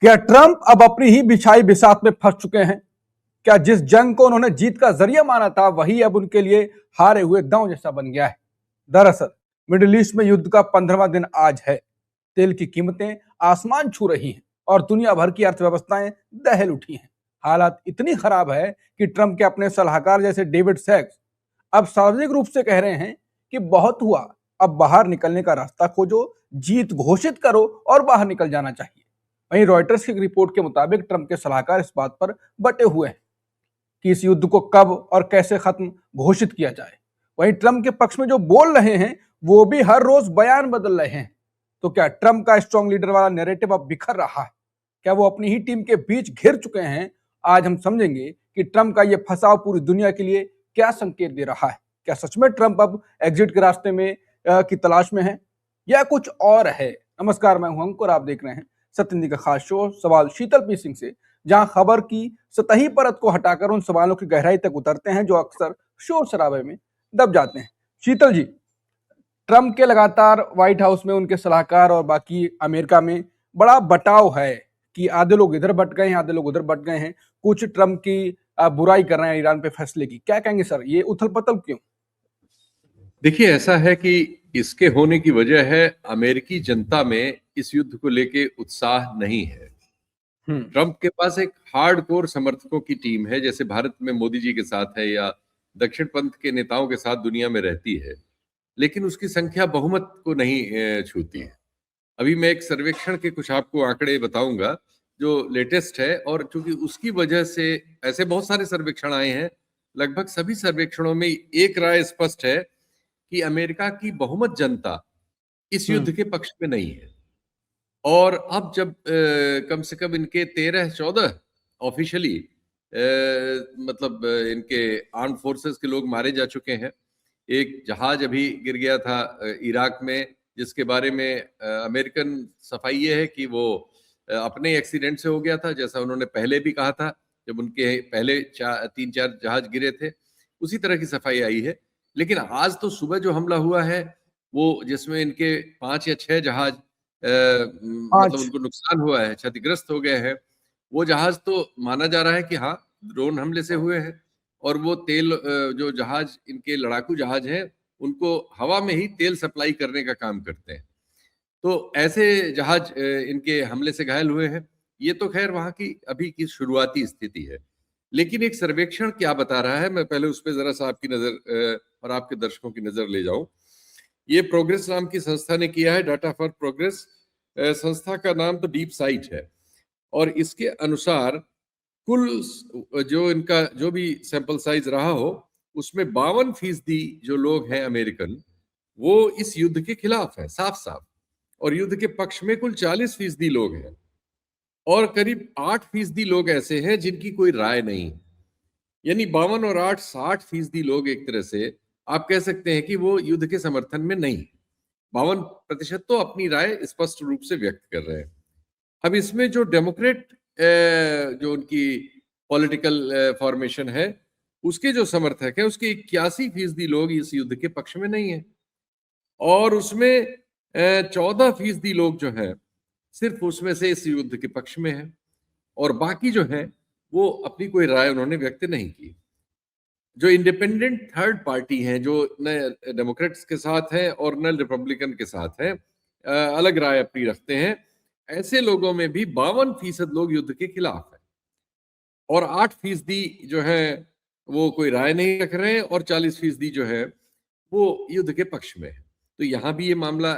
क्या ट्रंप अब अपनी ही बिछाई बिसात में फंस चुके हैं? क्या जिस जंग को उन्होंने जीत का जरिया माना था वही अब उनके लिए हारे हुए दांव जैसा बन गया है? दरअसल मिडिल ईस्ट में युद्ध का 15वां दिन आज है। तेल की कीमतें आसमान छू रही हैं और दुनिया भर की अर्थव्यवस्थाएं दहल उठी हैं। हालात इतनी खराब है कि ट्रंप के अपने सलाहकार जैसे डेविड सैक्स अब सार्वजनिक रूप से कह रहे हैं कि बहुत हुआ, अब बाहर निकलने का रास्ता खोजो, जीत घोषित करो और बाहर निकल जाना चाहिए। वहीं रॉयटर्स की रिपोर्ट के मुताबिक ट्रंप के सलाहकार इस बात पर बटे हुए हैं कि इस युद्ध को कब और कैसे खत्म घोषित किया जाए। वहीं ट्रंप के पक्ष में जो बोल रहे हैं वो भी हर रोज बयान बदल रहे हैं। तो क्या ट्रंप का स्ट्रॉन्ग लीडर वाला नैरेटिव अब बिखर रहा है? क्या वो अपनी ही टीम के बीच घिर चुके हैं? आज हम समझेंगे कि ट्रंप का यह फंसाव पूरी दुनिया के लिए क्या संकेत दे रहा है। क्या सच में ट्रंप अब एग्जिट के रास्ते में की तलाश में है या कुछ और है? नमस्कार, मैं हूं अंकुर, आप देख रहे हैं सत्यनिधि का खास शो सवाल शीतल पी सिंह से, जहां खबर की सतही परत को हटाकर उन सवालों की गहराई तक उतरते हैं जो अक्सर शोर शराबे में दब जाते हैं। शीतल जी, ट्रंप के लगातार व्हाइट हाउस में उनके सलाहकार और बाकी अमेरिका में बड़ा बटाव है कि आधे लोग इधर बट गए हैं, आधे लोग उधर बट गए हैं। कुछ ट्रंप की बुराई कर रहे हैं ईरान पे फैसले की। क्या कहेंगे सर, ये उथल पथल क्यों? देखिए, ऐसा है कि इसके होने की वजह है अमेरिकी जनता में इस युद्ध को लेके उत्साह नहीं है। ट्रंप के पास एक हार्डकोर समर्थकों की टीम है, जैसे भारत में मोदी जी के साथ है या दक्षिण पंथ के नेताओं के साथ दुनिया में रहती है, लेकिन उसकी संख्या बहुमत को नहीं छूती है। अभी मैं एक सर्वेक्षण के कुछ आपको आंकड़े बताऊंगा जो लेटेस्ट है, और चूंकि उसकी वजह से ऐसे बहुत सारे सर्वेक्षण आए हैं, लगभग सभी सर्वेक्षणों में एक राय स्पष्ट है कि अमेरिका की बहुमत जनता इस युद्ध के पक्ष में नहीं है। और अब जब कम से कम इनके 13-14 ऑफिशियली मतलब इनके आर्म फोर्सेस के लोग मारे जा चुके हैं। एक जहाज अभी गिर गया था इराक में, जिसके बारे में अमेरिकन सफाई ये है कि वो अपने एक्सीडेंट से हो गया था, जैसा उन्होंने पहले भी कहा था जब उनके पहले 3-4 जहाज गिरे थे। उसी तरह की सफाई आई है। लेकिन आज तो सुबह जो हमला हुआ है, वो जिसमें इनके 5 या 6 जहाज मतलब आज उनको नुकसान हुआ है, क्षतिग्रस्त हो गए हैं। वो जहाज तो माना जा रहा है कि हाँ, ड्रोन हमले से हुए हैं, और वो तेल जो जहाज इनके लड़ाकू जहाज हैं, उनको हवा में ही तेल सप्लाई करने का काम करते हैं। तो ऐसे जहाज इनके हमले से घायल हुए हैं। ये तो खैर वहाँ की अभी की शुरुआती स्थिति है। लेकिन एक सर्वेक्षण क्या बता रहा है, मैं पहले उस पे ज़रा-सा आपकी नज़र और आपके दर्शकों की नज़र ले जाऊँ। ये प्रोग्रेस नाम की संस्था ने किया है, डाटा फॉर प्रोग्रेस। संस्था का नाम तो डीप साइट है, और इसके अनुसार कुल जो इनका जो भी सैंपल साइज रहा हो, उसमें 52% जो लोग हैं अमेरिकन, वो इस युद्ध के खिलाफ है, साफ-साफ। और युद्ध के पक्ष में कुल 40% लोग हैं, और करीब 8% लोग ऐसे हैं जिनकी कोई राय नहीं। यानी 52 और 8 60% लोग एक तरह से आप कह सकते हैं कि वो युद्ध के समर्थन में नहीं। 52% तो अपनी राय स्पष्ट रूप से व्यक्त कर रहे हैं। अब इसमें जो डेमोक्रेट जो उनकी पॉलिटिकल फॉर्मेशन है, उसके जो समर्थक है, उसके 81% लोग इस युद्ध के पक्ष में नहीं है, और उसमें 14% लोग जो हैं सिर्फ उसमें से इस युद्ध के पक्ष में है, और बाकी जो हैं वो अपनी कोई राय उन्होंने व्यक्त नहीं की। जो इंडिपेंडेंट थर्ड पार्टी हैं, जो न डेमोक्रेट्स के साथ हैं और न रिपब्लिकन के साथ हैं, अलग राय अपनी रखते हैं, ऐसे लोगों में भी 52% लोग युद्ध के खिलाफ हैं, और 8% जो है वो कोई राय नहीं रख रहे हैं, और 40% जो है वो युद्ध के पक्ष में है। तो यहाँ भी ये मामला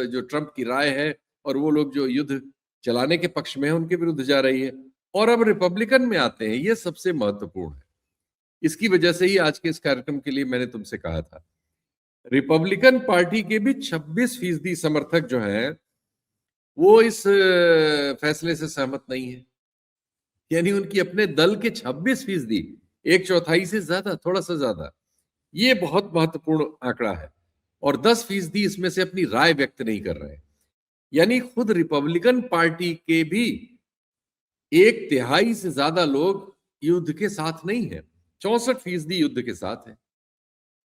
जो ट्रंप की राय है और वो लोग जो युद्ध चलाने के पक्ष में है, उनके विरुद्ध जा रही है। और अब रिपब्लिकन में आते हैं, ये सबसे महत्वपूर्ण है। इसकी वजह से ही आज के इस कार्यक्रम के लिए मैंने तुमसे कहा था, रिपब्लिकन पार्टी के भी 26% समर्थक जो हैं वो इस फैसले से सहमत नहीं है। यानी उनकी अपने दल के 26%, एक चौथाई से ज्यादा, थोड़ा सा ज्यादा, ये बहुत महत्वपूर्ण आंकड़ा है। और 10% इसमें से अपनी राय व्यक्त नहीं कर रहे हैं। यानी खुद रिपब्लिकन पार्टी के भी एक तिहाई से ज्यादा लोग युद्ध के साथ नहीं है, 64% युद्ध के साथ है।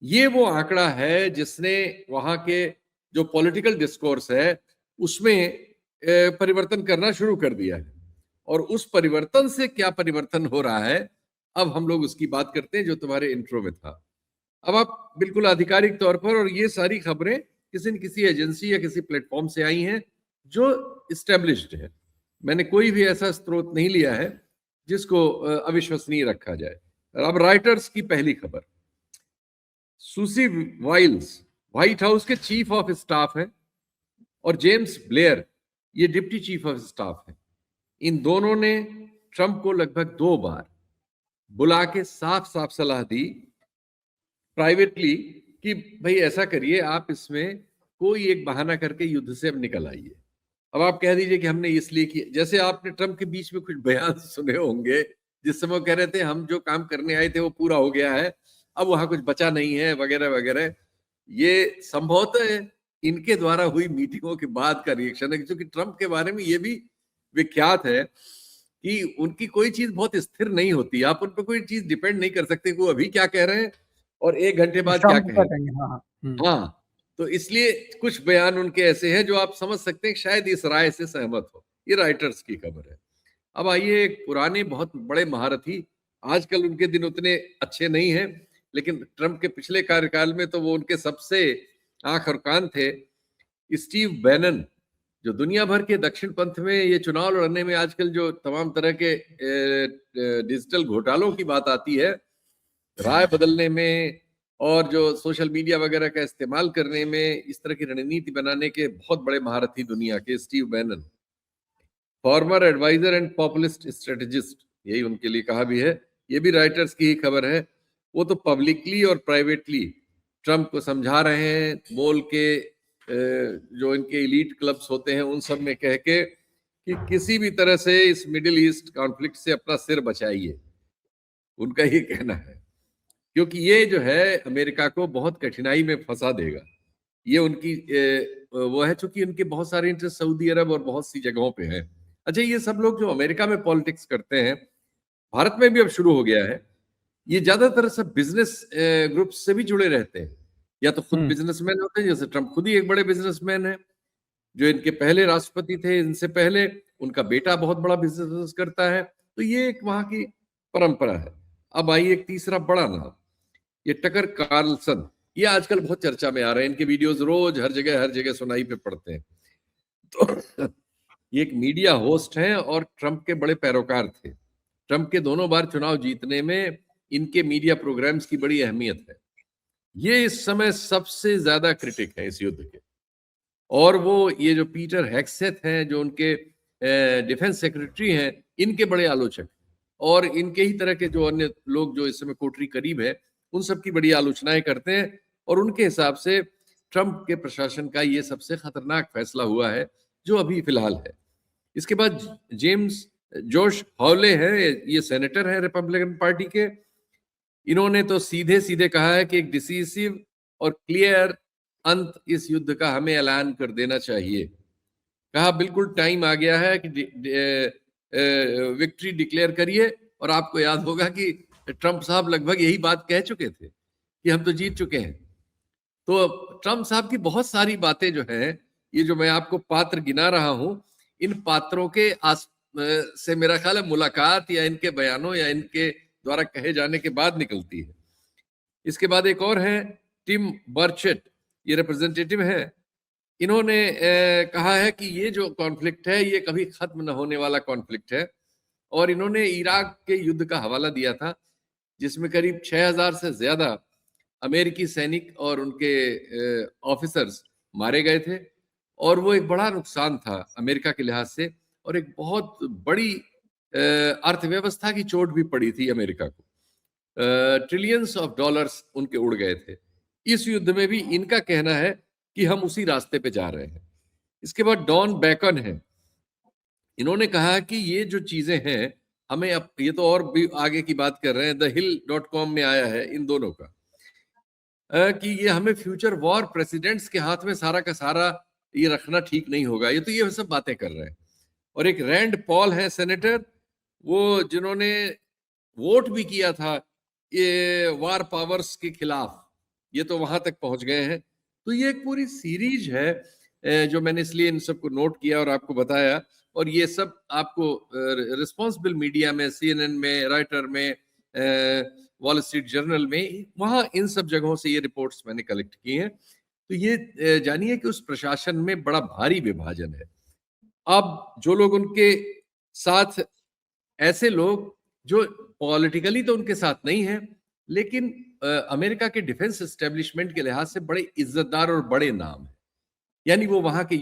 ये वो आंकड़ा है जिसने वहां के जो पॉलिटिकल डिस्कोर्स है उसमें परिवर्तन करना शुरू कर दिया है। और उस परिवर्तन से क्या परिवर्तन हो रहा है, अब हम लोग उसकी बात करते हैं जो तुम्हारे इंट्रो में था। अब आप बिल्कुल आधिकारिक तौर पर, और ये सारी खबरें किसी न किसी एजेंसी या किसी प्लेटफॉर्म से आई हैं जो इस्टेब्लिश्ड है। मैंने कोई भी ऐसा स्रोत नहीं लिया है जिसको अविश्वसनीय रखा जाए। अब राइटर्स की पहली खबर, सुसी वाइल्स व्हाइट हाउस के चीफ ऑफ स्टाफ हैं और जेम्स ब्लेयर ये डिप्टी चीफ ऑफ स्टाफ हैं। इन दोनों ने ट्रंप को लगभग 2 बार बुला के साफ साफ सलाह दी प्राइवेटली कि भाई ऐसा करिए, आप इसमें कोई एक बहाना करके युद्ध से अब निकल आइए। अब आप कह दीजिए कि हमने इसलिए किया, जैसे आपने ट्रंप के बीच में कुछ बयान सुने होंगे जिस समय वो कह रहे थे हम जो काम करने आए थे वो पूरा हो गया है, अब वहां कुछ बचा नहीं है वगैरह वगैरह। ये संभवतः इनके द्वारा हुई मीटिंगों के बाद का रिएक्शन है, क्योंकि ट्रंप के बारे में ये भी विख्यात है कि उनकी कोई चीज बहुत स्थिर नहीं होती। आप उन पर कोई चीज डिपेंड नहीं कर सकते कि वो अभी क्या कह रहे हैं और 1 घंटे बाद क्या शाम को क्या कहेंगे। कहेंगे? हाँ, हाँ। हाँ, तो इसलिए कुछ बयान उनके ऐसे हैं जो आप समझ सकते हैं कि शायद इस राय से सहमत हो। ये राइटर्स की खबर है। अब आइए, एक पुराने बहुत बड़े महारथी, आजकल उनके दिन उतने अच्छे नहीं हैं, लेकिन ट्रंप के पिछले कार्यकाल में तो वो उनके सबसे आंख और कान थे, स्टीव बैनन, जो दुनिया भर के दक्षिण पंथ में ये चुनाव लड़ने में आजकल जो तमाम तरह के डिजिटल घोटालों की बात आती है, राय बदलने में और जो सोशल मीडिया वगैरह का इस्तेमाल करने में, इस तरह की रणनीति बनाने के बहुत बड़े महारथी दुनिया के Steve Bannon, former advisor and populist strategist, यही उनके लिए कहा भी है। ये भी राइटर्स की ही खबर है। वो तो पब्लिकली और प्राइवेटली ट्रंप को समझा रहे हैं, बोल के जो इनके एलीट क्लब्स होते हैं उन सब में कह के कि किसी भी तरह से इस मिडिल ईस्ट कॉन्फ्लिक्ट से अपना सिर बचाइए, उनका ये कहना है, क्योंकि ये जो है अमेरिका को बहुत कठिनाई में फंसा देगा। ये उनकी वो है, चूंकि उनके बहुत सारे इंटरेस्ट सऊदी अरब और बहुत सी जगहों पे हैं। अच्छा, ये सब लोग जो अमेरिका में पॉलिटिक्स करते हैं, भारत में भी अब शुरू हो गया है, ये ज्यादातर सब बिजनेस ग्रुप से भी जुड़े रहते हैं, या तो खुद बिजनेसमैन होते हैं, जैसे ट्रंप खुद ही एक बड़े बिजनेसमैन है। जो इनके पहले राष्ट्रपति थे, इनसे पहले उनका बेटा बहुत बड़ा बिजनेस करता है। तो ये एक वहां की परंपरा है। अब आइए एक तीसरा बड़ा नाम, ये टकर कार्लसन, ये आजकल बहुत चर्चा में आ रहे हैं, इनके वीडियोस रोज हर जगह सुनाई पे पड़ते हैं। तो ये एक मीडिया होस्ट हैं और ट्रंप के बड़े पैरोकार थे। ट्रंप के दोनों बार चुनाव जीतने में इनके मीडिया प्रोग्राम्स की बड़ी अहमियत है। ये इस समय सबसे ज्यादा क्रिटिक है इस युद्ध के। और वो ये जो पीटर हेगसेथ हैं, जो उनके डिफेंस सेक्रेटरी हैं, इनके बड़े आलोचक, और इनके ही तरह के जो अन्य लोग जो इस समय कोटरी करीब है, उन सब की बड़ी आलोचनाएं करते हैं। और उनके हिसाब से ट्रंप के प्रशासन का ये सबसे खतरनाक फैसला हुआ है जो अभी फिलहाल है। इसके बाद जेम्स जोश हॉले हैं, ये सेनेटर हैं रिपब्लिकन पार्टी के। इन्होंने तो सीधे सीधे कहा है कि एक डिसीसिव और क्लियर अंत इस युद्ध का हमें ऐलान कर देना चाहिए। कहा बिल्कुल टाइम आ गया है कि विक्ट्री डिक्लेयर करिए। और आपको याद होगा कि ट्रंप साहब लगभग यही बात कह चुके थे कि हम तो जीत चुके हैं। तो ट्रंप साहब की बहुत सारी बातें जो हैं, ये जो मैं आपको पात्र गिना रहा हूं, इन पात्रों के से मेरा ख्याल है मुलाकात या इनके बयानों या इनके द्वारा कहे जाने के बाद निकलती है। इसके बाद एक और है टिम बर्चेट, ये रिप्रेजेंटेटिव है। इन्होंने कहा है कि ये जो कॉन्फ्लिक्ट है ये कभी खत्म न होने वाला कॉन्फ्लिक्ट है। और इन्होंने इराक के युद्ध का हवाला दिया था, जिसमें करीब 6000 से ज्यादा अमेरिकी सैनिक और उनके ऑफिसर्स मारे गए थे। और वो एक बड़ा नुकसान था अमेरिका के लिहाज से, और एक बहुत बड़ी अर्थव्यवस्था की चोट भी पड़ी थी अमेरिका को। ट्रिलियंस ऑफ डॉलर्स उनके उड़ गए थे। इस युद्ध में भी इनका कहना है कि हम उसी रास्ते पे जा रहे हैं। इसके बाद डॉन बैकन है। इन्होंने कहा कि ये जो चीजें हैं हमें, अब ये तो और भी आगे की बात कर रहे हैं, thehill.com में आया है इन दोनों का, कि ये हमें फ्यूचर वॉर प्रेसिडेंट्स के हाथ में सारा का सारा ये रखना ठीक नहीं होगा। ये तो ये सब बातें कर रहे हैं। और एक रैंड पॉल है सेनेटर, वो जिन्होंने वोट भी किया था ये वार पावर्स के खिलाफ, ये तो वहां तक पहुंच गए हैं। तो ये एक पूरी सीरीज है जो मैंने इसलिए इन सबको नोट किया और आपको बताया, और ये सब आपको रिस्पॉन्सिबल मीडिया में, CNN में, राइटर में, वॉल स्ट्रीट जर्नल में, वहां इन सब जगहों से ये रिपोर्ट्स मैंने कलेक्ट की हैं। तो ये जानिए कि उस प्रशासन में बड़ा भारी विभाजन है। अब जो लोग उनके साथ, ऐसे लोग जो पॉलिटिकली तो उनके साथ नहीं है, लेकिन अमेरिका के डिफेंस एस्टेब्लिशमेंट के लिहाज से बड़े इज्जतदार और बड़े नाम है। यानी वो वहां के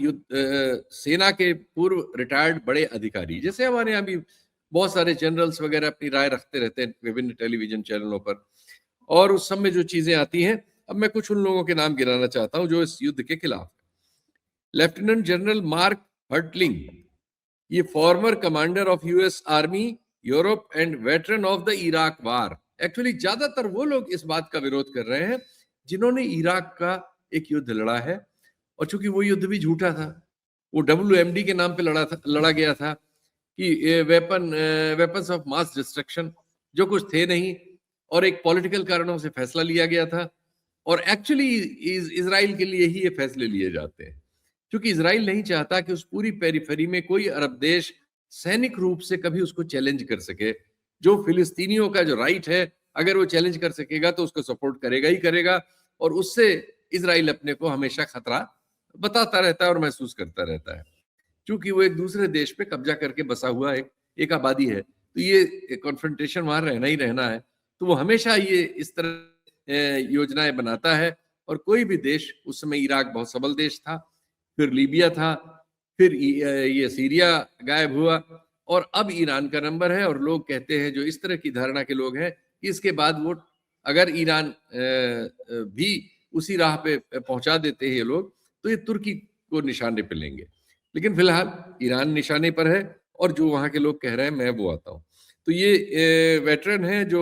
सेना के पूर्व रिटायर्ड बड़े अधिकारी, जैसे हमारे यहाँ भी बहुत सारे जनरल्स वगैरह अपनी राय रखते रहते हैं विभिन्न टेलीविजन चैनलों पर, और उस सब में जो चीजें आती हैं, अब मैं कुछ उन लोगों के नाम गिनाना चाहता हूं जो इस युद्ध के खिलाफ। लेफ्टिनेंट जनरल मार्क हर्टलिंग, ये farmer commander of US army Europe and veteran of the Iraq war. Actually ज्यादातर वो लोग इस बात का विरोध कर रहे हैं जिन्होंने इराक का एक युद्ध लड़ा है, और चूंकि वो युद्ध भी झूठा था, वो WMD के नाम पे लड़ा गया था कि वेपन्स ऑफ मास डिस्ट्रक्शन, जो कुछ थे नहीं, और एक पॉलिटिकल कारणों से फैसला लिया गया था। और एक्चुअली इजराइल के लिए ही ये फैसले लिए जाते हैं, क्योंकि इजराइल नहीं चाहता कि उस पूरी पेरिफेरी में कोई अरब देश सैनिक रूप से कभी उसको चैलेंज कर सके। जो फिलिस्तीनियों का जो राइट है, अगर वो चैलेंज कर सकेगा तो उसको सपोर्ट करेगा ही करेगा, और उससे इजराइल अपने को हमेशा खतरा बताता रहता है और महसूस करता रहता है, क्योंकि वो एक दूसरे देश पे कब्जा करके बसा हुआ एक आबादी है। तो ये कॉन्फ्रंटेशन वहां रहना ही रहना है, तो वो हमेशा ये इस तरह योजनाएं बनाता है। और कोई भी देश, उस समय इराक बहुत सबल देश था, फिर लीबिया था, फिर ये सीरिया गायब हुआ, और अब ईरान का नंबर है। और लोग कहते हैं, जो इस तरह की धारणा के लोग हैं, कि इसके बाद वो, अगर ईरान भी उसी राह पे पहुंचा देते हैं ये लोग, तो ये तुर्की को निशाने पे लेंगे। लेकिन फिलहाल ईरान निशाने पर है, और जो वहां के लोग कह रहे हैं मैं वो आता हूँ। तो ये वेटरन है जो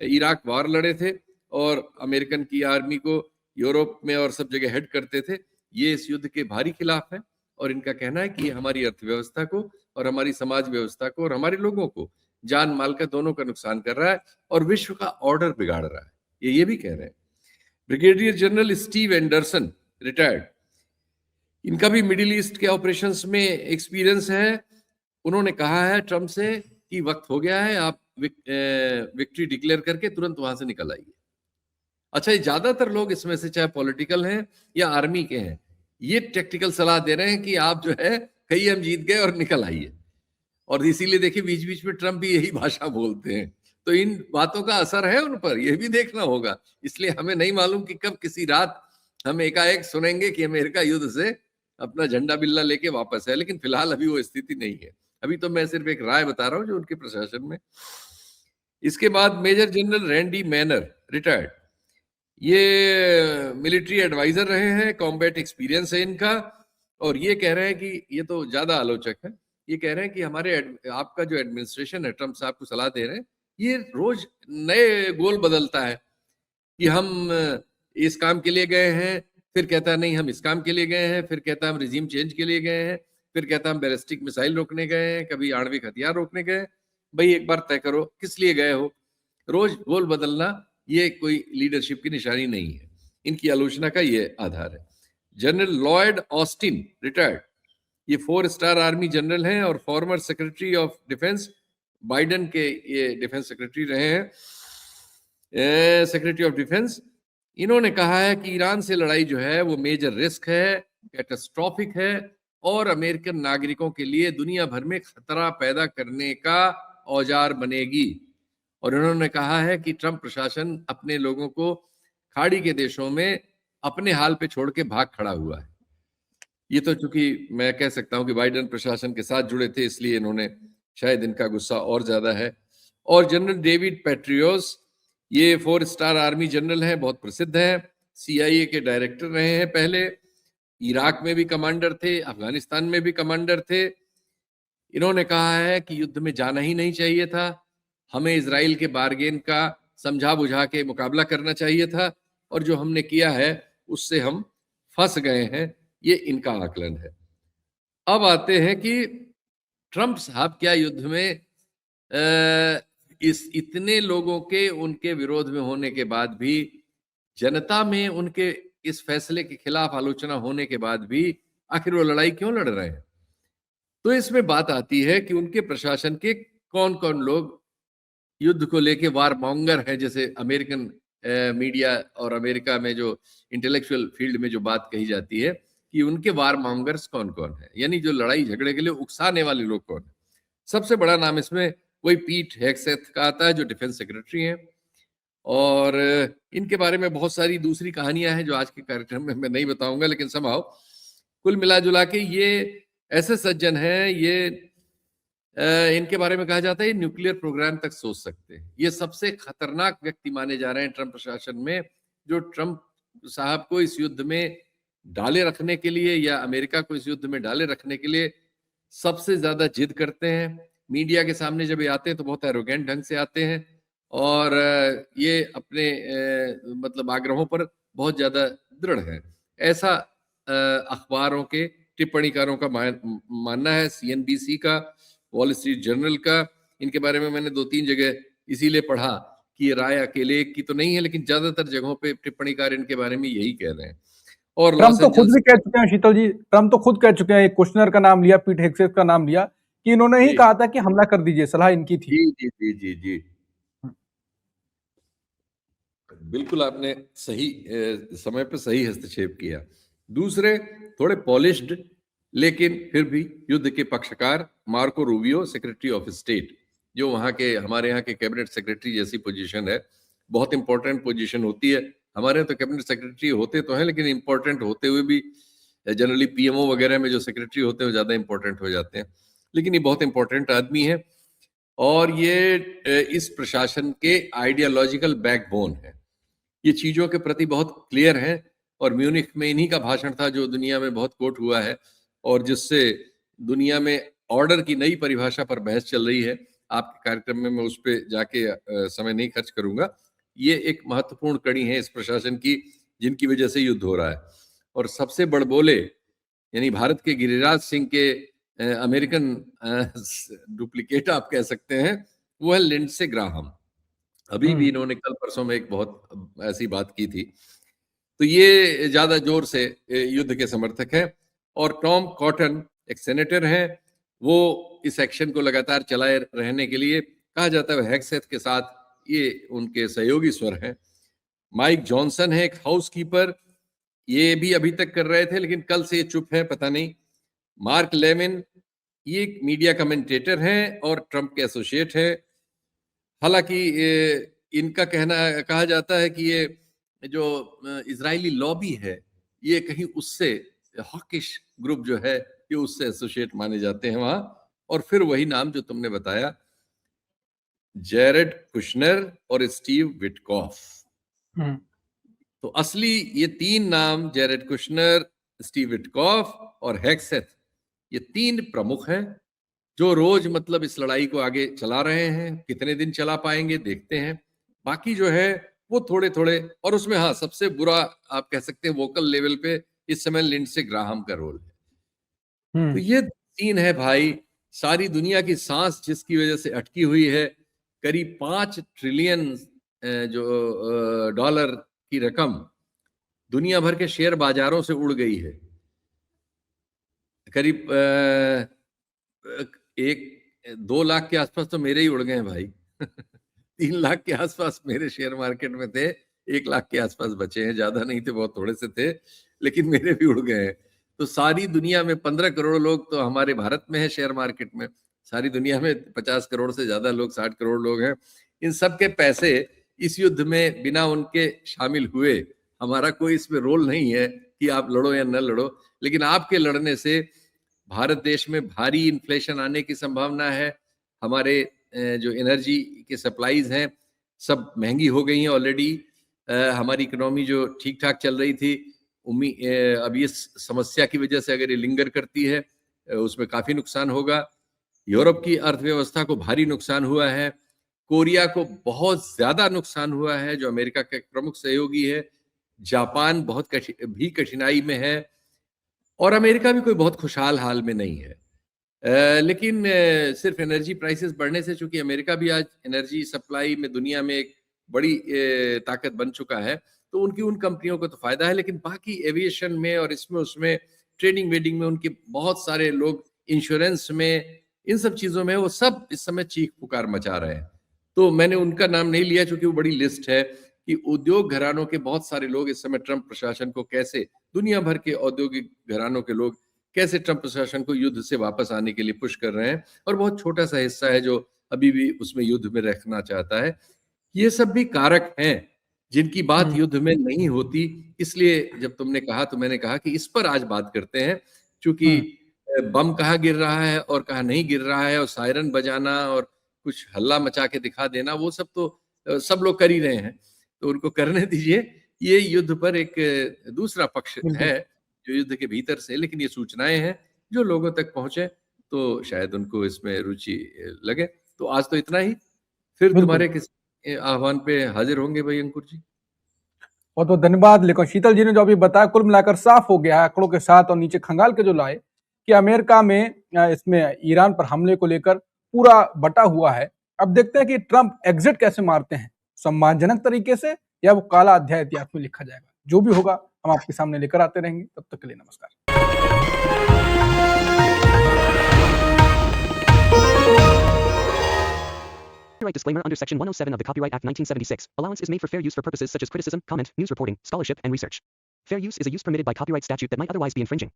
इराक वार लड़े थे और अमेरिकन की आर्मी को यूरोप में और सब जगह हेड करते थे। ये इस युद्ध के भारी खिलाफ है, और इनका कहना है कि ये हमारी अर्थव्यवस्था को और हमारी समाज व्यवस्था को और हमारे लोगों को जान माल का दोनों का नुकसान कर रहा है, और विश्व का ऑर्डर बिगाड़ रहा है। ये भी कह रहे हैं। Brigadier general Steve Anderson, retired, इनका भी मिडिल ईस्ट के ऑपरेशंस में एक्सपीरियंस है। उन्होंने कहा है ट्रम्प से कि वक्त हो गया है, आप विक्ट्री डिक्लेयर करके तुरंत वहां से निकल आइए। अच्छा, ये ज्यादातर लोग इसमें से, चाहे पॉलिटिकल हैं या आर्मी के हैं, ये टेक्टिकल सलाह दे रहे हैं कि आप जो है कहीं हम जीत गए और निकल आइए। और इसीलिए देखिए बीच बीच में ट्रम्प भी यही भाषा बोलते हैं। तो इन बातों का असर है उन पर, यह भी देखना होगा। इसलिए हमें नहीं मालूम कि कब किसी रात हम एकाएक सुनेंगे कि अमेरिका युद्ध से अपना झंडा बिल्ला लेके वापस है। लेकिन फिलहाल अभी वो स्थिति नहीं है। अभी तो मैं सिर्फ एक राय बता रहा हूं जो उनके प्रशासन में। इसके बाद major general Randy Manner, retired, ये मिलिट्री एडवाइजर रहे हैं, कॉम्बैट एक्सपीरियंस है इनका, और ये कह रहे हैं कि, ये तो ज्यादा आलोचक है, ये कह रहे हैं कि हमारे आपका जो एडमिनिस्ट्रेशन है, ट्रम्प साहब को सलाह दे रहे हैं, ये रोज नए गोल बदलता है कि हम इस काम के लिए गए हैं, फिर कहता है नहीं हम इस काम के लिए गए हैं, फिर कहता है हम रिजीम चेंज के लिए गए हैं, फिर कहता है हम बैलिस्टिक मिसाइल रोकने गए हैं, कभी आणविक हथियार रोकने गए। भाई एक बार तय करो किस लिए गए हो। रोज गोल बदलना ये कोई लीडरशिप की निशानी नहीं है। इनकी आलोचना का ये आधार है। जनरल लॉयड ऑस्टिन, रिटायर्ड, ये 4 स्टार आर्मी जनरल हैं और former secretary of defence, Biden के ये डिफेंस सेक्रेटरी रहे हैं, सेक्रेटरी ऑफ डिफेंस। इन्होंने कहा है कि ईरान से लड़ाई जो है वो मेजर रिस्क है, कैटास्ट्रोफिक है, और अमेरिकन नागरिकों के लिए दुनिया भर में खतरा पैदा करने का औजार बनेगी। और उन्होंने कहा है कि ट्रम्प प्रशासन अपने लोगों को खाड़ी के देशों में अपने हाल पे छोड़ के भाग खड़ा हुआ है। ये तो चूंकि मैं कह सकता हूं कि बाइडेन प्रशासन के साथ जुड़े थे, इसलिए इन्होंने, शायद इनका गुस्सा और ज्यादा है। और जनरल डेविड पेट्रियोस, ये 4 स्टार आर्मी जनरल हैं, बहुत प्रसिद्ध हैं, CIA के डायरेक्टर रहे हैं पहले, इराक में भी कमांडर थे, अफगानिस्तान में भी कमांडर थे। इन्होंने कहा है कि युद्ध में जाना ही नहीं चाहिए था, हमें इजराइल के बारगेन का समझा बुझा के मुकाबला करना चाहिए था, और जो हमने किया है उससे हम फंस गए हैं। ये इनका आकलन है। अब आते हैं कि ट्रम्प साहब क्या युद्ध में इस इतने लोगों के उनके विरोध में होने के बाद भी, जनता में उनके इस फैसले के खिलाफ आलोचना होने के बाद भी, आखिर वो लड़ाई क्यों लड़ रहे हैं? तो इसमें बात आती है कि उनके प्रशासन के कौन कौन लोग युद्ध को लेके वार मॉन्गर है, जैसे अमेरिकन मीडिया और अमेरिका में जो इंटेलेक्चुअल फील्ड में जो बात कही जाती है कि उनके वार मॉन्गर्स कौन कौन है, यानी जो लड़ाई झगड़े के लिए उकसाने वाले लोग कौन है। सबसे बड़ा नाम इसमें वही पीट हेगसेथ का आता है, जो डिफेंस सेक्रेटरी हैं। और इनके बारे में बहुत सारी दूसरी कहानियां हैं जो आज के कार्यक्रम में मैं नहीं बताऊंगा, लेकिन समहाउ कुल मिला जुला के ये ऐसे सज्जन हैं, ये इनके बारे में कहा जाता है ये न्यूक्लियर प्रोग्राम तक सोच सकते हैं। ये सबसे खतरनाक व्यक्ति माने जा रहे हैं ट्रंप प्रशासन में, जो ट्रंप साहब को इस युद्ध में डाले रखने के लिए या अमेरिका को इस युद्ध में डाले रखने के लिए सबसे ज्यादा जिद करते हैं। मीडिया के सामने जब ये आते हैं तो बहुत एरोगेंट ढंग से आते हैं और ये अपने मतलब आग्रहों पर बहुत ज्यादा दृढ़ है, ऐसा अखबारों के टिप्पणीकारों का मानना है। सीएनबीसी का, वॉल स्ट्रीट जर्नल का, इनके बारे में मैंने 2-3 जगह इसीलिए पढ़ा कि ये राय अकेले एक की तो नहीं है, लेकिन ज्यादातर जगहों पे टिप्पणीकार इनके बारे में यही कह रहे हैं। और ट्रम्प लॉस तो खुद एंजल्स भी कह चुके हैं, शीतल जी, ट्रम्प तो खुद कह चुके हैं, एक कुशनर का नाम लिया, पीट हेगसेथ का नाम लिया, कि इन्होंने ही जी कहा था कि हमला कर दीजिए, सलाह इनकी थी। जी जी जी जी जी बिल्कुल आपने सही समय पे सही हस्तक्षेप किया। दूसरे थोड़े पॉलिश्ड लेकिन फिर भी युद्ध के पक्षकार Marco Rubio, secretary of state, जो वहाँ के हमारे यहाँ के कैबिनेट सेक्रेटरी जैसी पोजीशन है, बहुत इंपॉर्टेंट पोजीशन होती है। हमारे यहाँ तो कैबिनेट सेक्रेटरी होते तो हैं, लेकिन इंपॉर्टेंट होते हुए भी जनरली पीएमओ वगैरह में जो सेक्रेटरी होते हैं वो ज्यादा इंपॉर्टेंट हो जाते हैं, लेकिन ये बहुत इंपॉर्टेंट आदमी है और ये इस प्रशासन के आइडियोलॉजिकल बैकबोन है। ये चीजों के प्रति बहुत क्लियर हैं और म्यूनिख में इन्हीं का भाषण था जो दुनिया में बहुत कोट हुआ है और जिससे दुनिया में ऑर्डर की नई परिभाषा पर बहस चल रही है। आपके कार्यक्रम में मैं उस पर जाके समय नहीं खर्च करूंगा। ये एक महत्वपूर्ण कड़ी है इस प्रशासन की, जिनकी वजह से युद्ध हो रहा है। और सबसे बड़बोले यानी भारत के गिरिराज सिंह के अमेरिकन डुप्लीकेट आप कह सकते हैं, वो है लिंडसे ग्राहम। अभी भी इन्होंने कल परसों में एक बहुत ऐसी बात की थी। तो ये ज्यादा जोर से युद्ध के समर्थक हैं। और टॉम कॉटन एक सेनेटर हैं, वो इस एक्शन को लगातार चलाए रहने के लिए कहा जाता है हेगसेथ के साथ ये उनके सहयोगी स्वर हैं। माइक जॉनसन है एक हाउसकीपर, ये भी अभी तक कर रहे थे लेकिन कल से ये चुप है, पता नहीं। मार्क लेमिन ये एक मीडिया कमेंटेटर हैं और ट्रंप के एसोसिएट हैं। हालांकि इनका कहना कहा जाता है कि ये जो इजरायली लॉबी है ये कहीं उससे हॉकिश ग्रुप जो है ये उससे एसोसिएट माने जाते हैं वहां। और फिर वही नाम जो तुमने बताया, जेरेड कुशनर और स्टीव विटकॉफ। तो असली ये 3 नाम, जेरेड कुशनर, स्टीव विटकॉफ और हेगसेथ, ये 3 प्रमुख हैं जो रोज मतलब इस लड़ाई को आगे चला रहे हैं। कितने दिन चला पाएंगे देखते हैं। बाकी जो है वो थोड़े थोड़े, और उसमें हाँ सबसे बुरा आप कह सकते हैं वोकल लेवल पे इस समय लिंडसे ग्राहम का रोल है। तो ये सीन है भाई। सारी दुनिया की सांस जिसकी वजह से अटकी हुई है, करीब 5 ट्रिलियन जो डॉलर की रकम दुनिया भर के शेयर बाजारों से उड़ गई है। करीब 2 लाख के आसपास तो मेरे ही उड़ गए हैं भाई 3 लाख के आसपास मेरे शेयर मार्केट में थे, 1 लाख के आसपास बचे हैं, ज्यादा नहीं थे, बहुत थोड़े से थे, लेकिन मेरे भी उड़ गए हैं। तो सारी दुनिया में 15 करोड़ लोग तो हमारे भारत में है शेयर मार्केट में, सारी दुनिया में 50 करोड़ से ज्यादा लोग, 60 करोड़ लोग हैं। इन सब के पैसे इस युद्ध में बिना उनके शामिल हुए हमारा कोई इसमें रोल नहीं है कि आप लड़ो या न लड़ो, लेकिन आपके लड़ने से भारत देश में भारी इन्फ्लेशन आने की संभावना है। हमारे जो एनर्जी के सप्लाईज हैं सब महंगी हो गई हैं ऑलरेडी। हमारी इकोनॉमी जो ठीक ठाक चल रही थी, अब ये समस्या की वजह से अगर ये लिंगर करती है उसमें काफी नुकसान होगा। यूरोप की अर्थव्यवस्था को भारी नुकसान हुआ है। कोरिया को बहुत ज्यादा नुकसान हुआ है जो अमेरिका का एक प्रमुख सहयोगी है। जापान बहुत कठिनाई में है और अमेरिका भी कोई बहुत खुशहाल हाल में नहीं है। लेकिन सिर्फ एनर्जी प्राइसेस बढ़ने से, चूंकि अमेरिका भी आज एनर्जी सप्लाई में दुनिया में एक बड़ी ताकत बन चुका है, तो उनकी उन कंपनियों को तो फायदा है, लेकिन बाकी एविएशन में और इसमें उसमें ट्रेडिंग वेडिंग में उनके बहुत सारे लोग, इंश्योरेंस में, इन सब चीजों में वो सब इस समय चीख पुकार मचा रहे हैं। तो मैंने उनका नाम नहीं लिया क्योंकि वो बड़ी लिस्ट है कि उद्योग घरानों के बहुत सारे लोग इस समय ट्रंप प्रशासन को कैसे, दुनिया भर के औद्योगिक घरानों के लोग कैसे ट्रंप प्रशासन को युद्ध से वापस आने के लिए पुश कर रहे हैं, और बहुत छोटा सा हिस्सा है जो अभी भी उसमें युद्ध में रखना चाहता है। ये सब भी कारक हैं जिनकी बात युद्ध में नहीं होती। इसलिए जब तुमने कहा तो मैंने कहा कि इस पर आज बात करते हैं, क्योंकि बम कहाँ गिर रहा है और कहाँ नहीं गिर रहा है, और सायरन बजाना और कुछ हल्ला मचा के दिखा देना, वो सब तो सब लोग कर ही रहे हैं, तो उनको करने दीजिए। ये युद्ध पर एक दूसरा पक्ष बिल्कुल। है जो युद्ध के भीतर से, लेकिन ये सूचनाएं हैं जो लोगों तक पहुंचे तो शायद उनको इसमें रुचि लगे। तो आज तो इतना ही, फिर बिल्कुल। तुम्हारे किसी आह्वान पे हाजिर होंगे भाई अंकुर जी। बहुत बहुत धन्यवाद। लेकिन शीतल जी ने जो अभी बताया, कुल मिलाकर साफ हो गया है आंकड़ों के साथ और नीचे खंगाल के जो लाए कि अमेरिका में इसमें ईरान पर हमले को लेकर पूरा बटा हुआ है। अब देखते हैं कि ट्रंप एग्जिट कैसे मारते हैं, सम्मानजनक तरीके से या वो काला अध्याय इतिहास में लिखा जाएगा। जो भी होगा हम आपके सामने लेकर आते रहेंगे। तब तक के लिए नमस्कार। Copyright disclaimer under Section 107 of the Copyright Act 1976. Allowance is made for fair use for purposes such as criticism, comment, news reporting, scholarship, and research. Fair use is a use permitted by copyright statute that might otherwise be infringing.